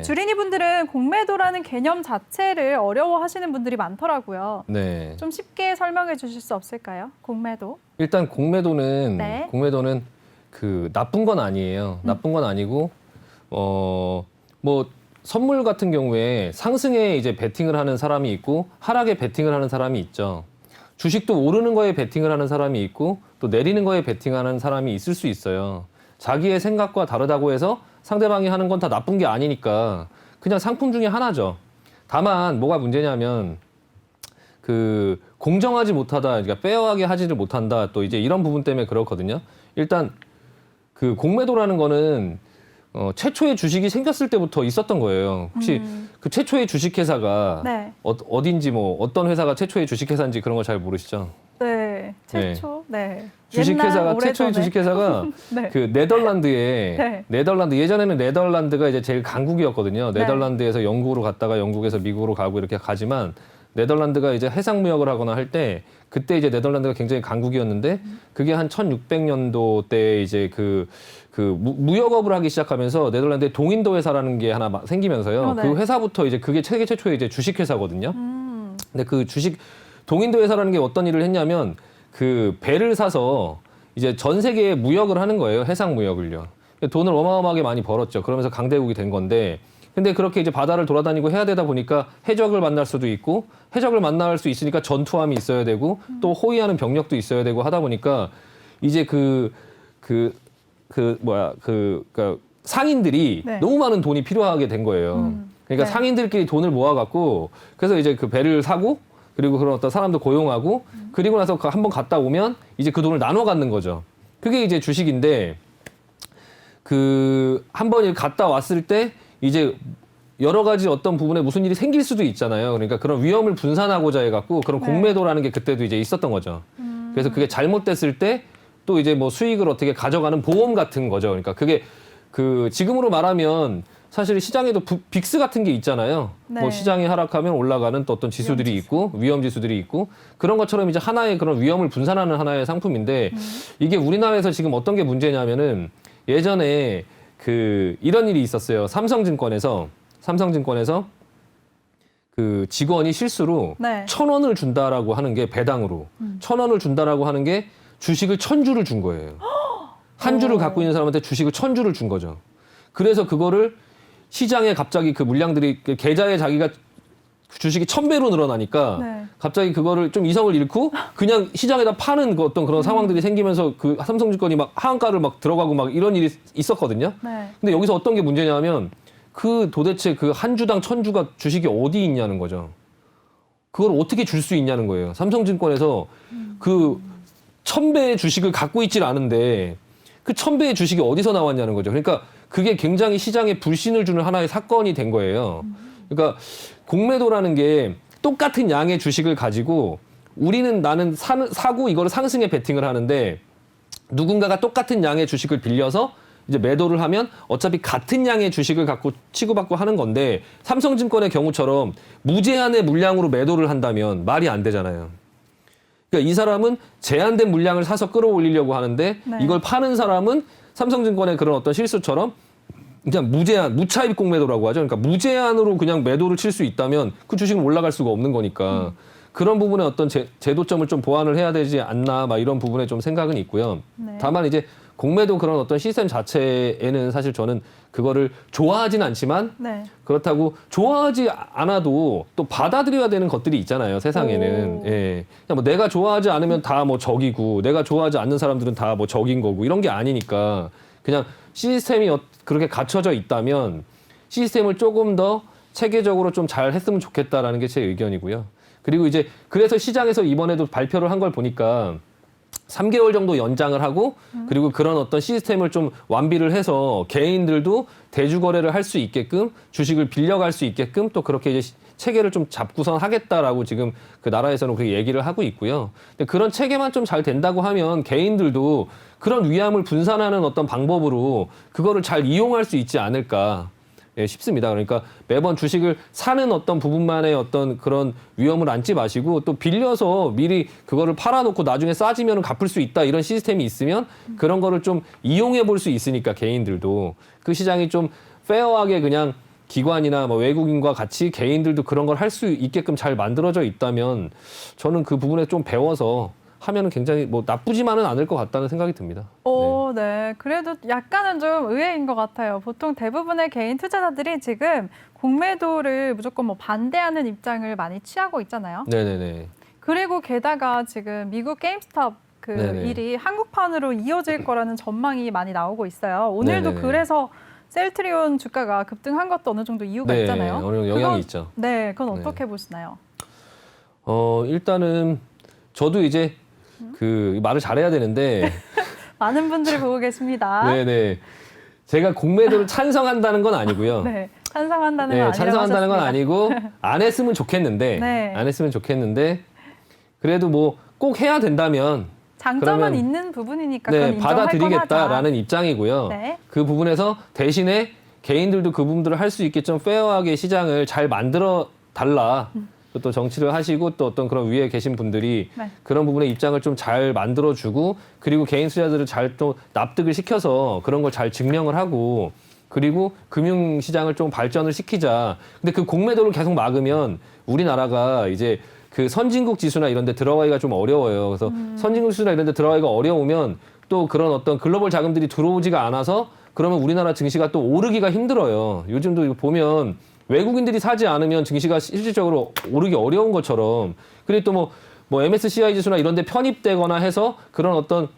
주린이 분들은 공매도라는 개념 자체를 어려워하시는 분들이 많더라고요. 네. 좀 쉽게 설명해 주실 수 없을까요? 공매도. 일단 공매도는 네. 그 나쁜 건 아니에요. 나쁜 건 아니고 뭐 선물 같은 경우에 상승에 이제 베팅을 하는 사람이 있고 하락에 베팅을 하는 사람이 있죠. 주식도 오르는 거에 베팅을 하는 사람이 있고 또 내리는 거에 베팅하는 사람이 있을 수 있어요. 자기의 생각과 다르다고 해서 상대방이 하는 건 다 나쁜 게 아니니까 그냥 상품 중에 하나죠. 다만 뭐가 문제냐면 그 공정하지 못하다, 그러니까 페어하게 하지를 못한다. 또 이제 이런 부분 때문에 그렇거든요. 일단 그 공매도라는 거는 최초의 주식이 생겼을 때부터 있었던 거예요. 혹시 그 최초의 주식회사가 네. 어딘지 뭐 어떤 회사가 최초의 주식회사인지 그런 거 잘 모르시죠? 네. 최초. 네. 주식회사가 옛날, 최초의 오래전에. 주식회사가 네. 그 네덜란드에 네. 네덜란드 예전에는 네덜란드가 이제 제일 강국이었거든요. 네. 네덜란드에서 영국으로 갔다가 영국에서 미국으로 가고 이렇게 가지만 네덜란드가 이제 해상 무역을 하거나 할 때 그때 이제 네덜란드가 굉장히 강국이었는데 그게 한 1600년도 때 이제 그 무역업을 하기 시작하면서 네덜란드에 동인도 회사라는 게 하나 생기면서요. 네. 그 회사부터 이제 그게 세계 최초의 이제 주식 회사거든요. 근데 그 주식 동인도 회사라는 게 어떤 일을 했냐면 그 배를 사서 이제 전 세계에 무역을 하는 거예요. 해상 무역을요. 돈을 어마어마하게 많이 벌었죠. 그러면서 강대국이 된 건데 근데 그렇게 이제 바다를 돌아다니고 해야 되다 보니까 해적을 만날 수도 있고 해적을 만날 수 있으니까 전투함이 있어야 되고 또 호위하는 병력도 있어야 되고 하다 보니까 이제 그러니까 상인들이 네. 너무 많은 돈이 필요하게 된 거예요. 그러니까 네. 상인들끼리 돈을 모아갖고 그래서 이제 그 배를 사고 그리고 그런 어떤 사람도 고용하고 그리고 나서 한번 갔다 오면 이제 그 돈을 나눠 갖는 거죠. 그게 이제 주식인데 그 한번 갔다 왔을 때 이제 여러 가지 어떤 부분에 무슨 일이 생길 수도 있잖아요. 그러니까 그런 위험을 분산하고자 해갖고 그런 네. 공매도라는 게 그때도 이제 있었던 거죠. 그래서 그게 잘못됐을 때 또 이제 뭐 수익을 어떻게 가져가는 보험 같은 거죠. 그러니까 그게 그 지금으로 말하면 사실 시장에도 빅스 같은 게 있잖아요. 네. 뭐 시장이 하락하면 올라가는 또 어떤 지수들이 있고 위험 지수들이 있고 그런 것처럼 이제 하나의 그런 위험을 분산하는 하나의 상품인데 이게 우리나라에서 지금 어떤 게 문제냐면은 예전에 그 이런 일이 있었어요. 삼성증권에서 그 직원이 실수로 네. 1,000원을 준다라고 하는 게 배당으로 1,000원을 준다라고 하는 게 주식을 1,000주를 준 거예요. 한 주를 갖고 있는 사람한테 주식을 1,000주를 준 거죠. 그래서 그거를 시장에 갑자기 그 물량들이 계좌에 자기가 주식이 1,000배로 늘어나니까 네. 갑자기 그거를 좀 이성을 잃고 그냥 시장에다 파는 그 어떤 그런 상황들이 생기면서 그 삼성증권이 막 하한가를 막 들어가고 막 이런 일이 있었거든요. 네. 근데 여기서 어떤 게 문제냐면 그 도대체 그 한 주당 1,000주가 주식이 어디 있냐는 거죠. 그걸 어떻게 줄 수 있냐는 거예요. 삼성증권에서 그 1,000배의 주식을 갖고 있질 않은데 그 1,000배의 주식이 어디서 나왔냐는 거죠. 그러니까 그게 굉장히 시장에 불신을 주는 하나의 사건이 된 거예요. 그러니까 공매도라는 게 똑같은 양의 주식을 가지고 나는 사고 이거를 상승에 베팅을 하는데 누군가가 똑같은 양의 주식을 빌려서 이제 매도를 하면 어차피 같은 양의 주식을 갖고 치고받고 하는 건데 삼성증권의 경우처럼 무제한의 물량으로 매도를 한다면 말이 안 되잖아요. 그러니까 이 사람은 제한된 물량을 사서 끌어올리려고 하는데 네. 이걸 파는 사람은 삼성증권의 그런 어떤 실수처럼 그냥 무차입 공매도라고 하죠. 그러니까 무제한으로 그냥 매도를 칠 수 있다면 그 주식은 올라갈 수가 없는 거니까 그런 부분에 어떤 제도점을 좀 보완을 해야 되지 않나 막 이런 부분에 좀 생각은 있고요. 네. 다만 이제 공매도 그런 어떤 시스템 자체에는 사실 저는 그거를 좋아하진 않지만 네. 그렇다고 좋아하지 않아도 또 받아들여야 되는 것들이 있잖아요. 세상에는. 오. 예. 그냥 뭐 내가 좋아하지 않으면 다 뭐 적이고 내가 좋아하지 않는 사람들은 다 뭐 적인 거고 이런 게 아니니까 그냥 시스템이 그렇게 갖춰져 있다면 시스템을 조금 더 체계적으로 좀 잘 했으면 좋겠다라는 게 제 의견이고요. 그리고 이제 그래서 시장에서 이번에도 발표를 한 걸 보니까 3개월 정도 연장을 하고 그리고 그런 어떤 시스템을 좀 완비를 해서 개인들도 대주거래를 할 수 있게끔 주식을 빌려갈 수 있게끔 또 그렇게 이제 체계를 좀 잡고선 하겠다라고 지금 그 나라에서는 그렇게 얘기를 하고 있고요. 근데 그런 체계만 좀 잘 된다고 하면 개인들도 그런 위험을 분산하는 어떤 방법으로 그거를 잘 이용할 수 있지 않을까. 예, 싶습니다. 그러니까 매번 주식을 사는 어떤 부분만의 어떤 그런 위험을 안지 마시고 또 빌려서 미리 그거를 팔아놓고 나중에 싸지면 갚을 수 있다 이런 시스템이 있으면 그런 거를 좀 이용해 볼 수 있으니까 개인들도 그 시장이 좀 페어하게 그냥 기관이나 뭐 외국인과 같이 개인들도 그런 걸 할 수 있게끔 잘 만들어져 있다면 저는 그 부분에 좀 배워서 하면은 굉장히 뭐 나쁘지만은 않을 것 같다는 생각이 듭니다. 네. 그래도 약간은 좀 의외인 것 같아요. 보통 대부분의 개인 투자자들이 지금 공매도를 무조건 뭐 반대하는 입장을 많이 취하고 있잖아요. 네네네. 그리고 게다가 지금 미국 게임스톱 그 네네. 일이 한국판으로 이어질 거라는 전망이 많이 나오고 있어요. 오늘도 네네네. 그래서 셀트리온 주가가 급등한 것도 어느 정도 이유가 네, 있잖아요. 어느 정도 영향이 있죠. 네, 그건 네. 어떻게 보시나요? 일단은 저도 이제 그 말을 잘해야 되는데 많은 분들이 보고 계십니다. 네네. 제가 공매도를 찬성한다는 건 아니고요. 네, 찬성한다는 건 네, 아니라고 찬성한다는 건 하셨습니다. 아니고 안 했으면 좋겠는데 네. 안 했으면 좋겠는데 그래도 뭐 꼭 해야 된다면 장점은 그러면 있는 부분이니까 그건 네, 인정할 받아들이겠다라는 입장이고요. 네. 그 부분에서 대신에 개인들도 그 부분들을 할 수 있게 좀 페어하게 시장을 잘 만들어 달라. 또 정치를 하시고 또 어떤 그런 위에 계신 분들이 네. 그런 부분의 입장을 좀 잘 만들어주고 그리고 개인 투자자들을 잘 좀 납득을 시켜서 그런 걸 잘 증명을 하고 그리고 금융시장을 좀 발전을 시키자. 근데 그 공매도를 계속 막으면 우리나라가 이제 그 선진국 지수나 이런 데 들어가기가 좀 어려워요. 그래서 선진국 지수나 이런 데 들어가기가 어려우면 또 그런 어떤 글로벌 자금들이 들어오지가 않아서 그러면 우리나라 증시가 또 오르기가 힘들어요. 요즘도 이거 보면 외국인들이 사지 않으면 증시가 실질적으로 오르기 어려운 것처럼 그리고 또 뭐 MSCI 지수나 이런 데 편입되거나 해서 그런 어떤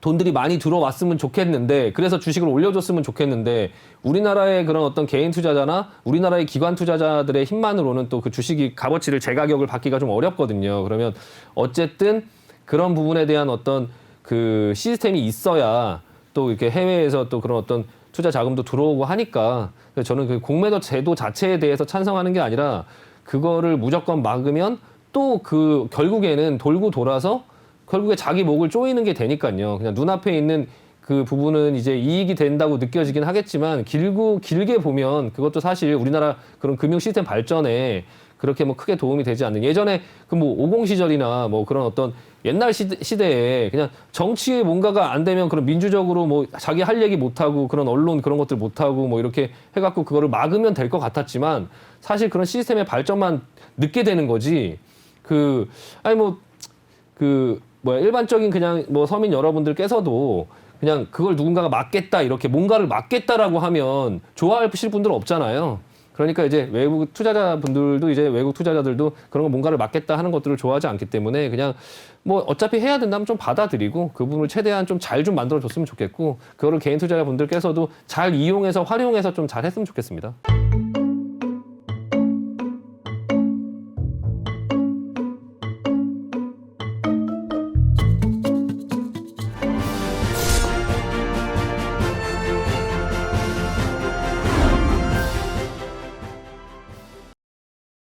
돈들이 많이 들어왔으면 좋겠는데 그래서 주식을 올려줬으면 좋겠는데 우리나라의 그런 어떤 개인 투자자나 우리나라의 기관 투자자들의 힘만으로는 또 그 주식이 값어치를 재가격을 받기가 좀 어렵거든요. 그러면 어쨌든 그런 부분에 대한 어떤 그 시스템이 있어야 또 이렇게 해외에서 또 그런 어떤 투자 자금도 들어오고 하니까 저는 그 공매도 제도 자체에 대해서 찬성하는 게 아니라 그거를 무조건 막으면 또 그 결국에는 돌고 돌아서 결국에 자기 목을 조이는 게 되니까요. 그냥 눈앞에 있는 그 부분은 이제 이익이 된다고 느껴지긴 하겠지만 길게 보면 그것도 사실 우리나라 그런 금융 시스템 발전에 그렇게 뭐 크게 도움이 되지 않는 예전에 그 뭐 50 시절이나 뭐 그런 어떤 옛날 시대에 그냥 정치에 뭔가가 안 되면 그런 민주적으로 뭐 자기 할 얘기 못 하고 그런 언론 그런 것들 못 하고 뭐 이렇게 해갖고 그거를 막으면 될 것 같았지만 사실 그런 시스템의 발전만 늦게 되는 거지 일반적인 그냥 뭐 서민 여러분들께서도 그냥 그걸 누군가가 막겠다 이렇게 뭔가를 막겠다라고 하면 좋아하실 분들은 없잖아요. 그러니까 이제 외국 투자자분들도 이제 외국 투자자들도 그런 거 뭔가를 막겠다 하는 것들을 좋아하지 않기 때문에 그냥 뭐 어차피 해야 된다면 좀 받아들이고 그 부분을 최대한 좀 잘 좀 만들어 줬으면 좋겠고 그거를 개인 투자자분들께서도 잘 이용해서 활용해서 좀 잘 했으면 좋겠습니다.